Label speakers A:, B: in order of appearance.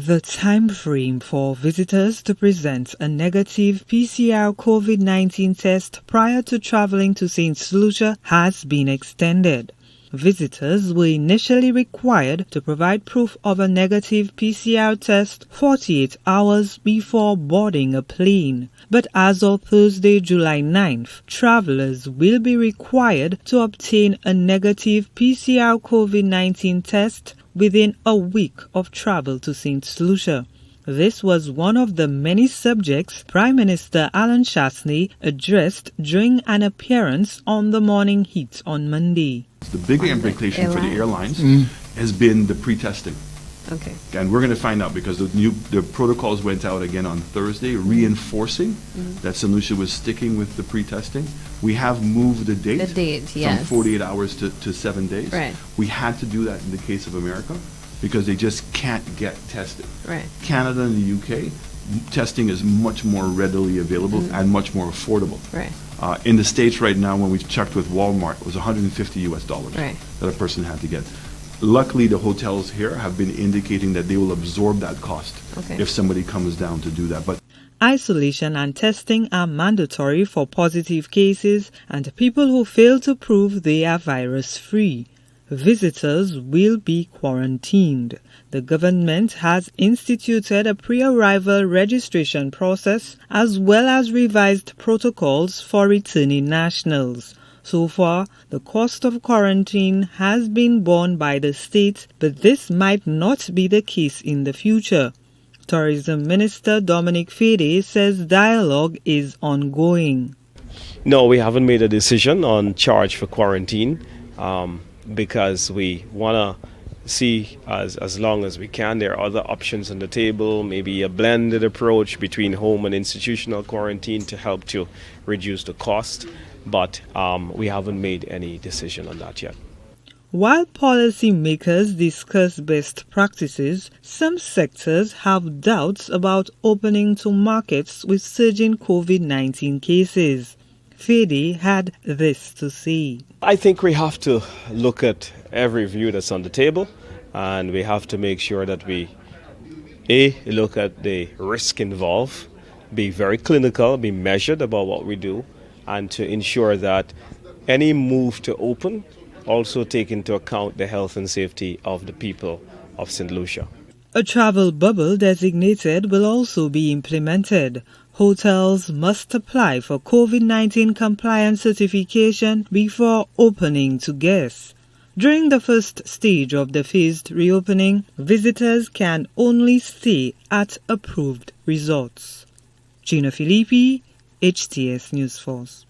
A: The time frame for visitors to present a negative PCR COVID-19 test prior to traveling to Saint Lucia has been extended. Visitors were initially required to provide proof of a negative PCR test 48 hours before boarding a plane. But as of Thursday, July 9th, travelers will be required to obtain a negative PCR COVID-19 test within a week of travel to Saint Lucia. This was one of the many subjects Prime Minister Alan Chasney addressed during an appearance on the Morning Heat on Monday.
B: The bigger implication for the airlines has been the pre-testing.
C: Okay.
B: And we're going to find out because the protocols went out again on Thursday, reinforcing that Saint Lucia was sticking with the pre-testing. We have moved the date, from 48 hours to 7 days.
C: Right.
B: We had to do that in the case of America because they just can't get tested.
C: Right.
B: Canada and the UK, testing is much more readily available and much more affordable.
C: Right.
B: In the States right now, when we checked with Walmart, it was $150 that a person had to get. Luckily, the hotels here have been indicating that they will absorb that cost if somebody comes down to do that. But
A: isolation and testing are mandatory for positive cases and people who fail to prove they are virus-free. Visitors will be quarantined. The government has instituted a pre-arrival registration process as well as revised protocols for returning nationals. So far, the cost of quarantine has been borne by the state, but this might not be the case in the future. Tourism Minister Dominic Fede says dialogue is ongoing.
D: No, we haven't made a decision on charge for quarantine because we want to see as long as we can. There are other options on the table, maybe a blended approach between home and institutional quarantine to help to reduce the cost. But we haven't made any decision on that yet.
A: While policymakers discuss best practices, some sectors have doubts about opening to markets with surging COVID-19 cases. Fede had this to say.
D: I think we have to look at every view that's on the table, and we have to make sure that we, look at the risk involved, be very clinical, be measured about what we do, and to ensure that any move to open also take into account the health and safety of the people of Saint Lucia.
A: A travel bubble designated will also be implemented. Hotels must apply for COVID-19 compliance certification before opening to guests. During the first stage of the phased reopening, visitors can only stay at approved resorts. Gina Filippi, HTS News Force.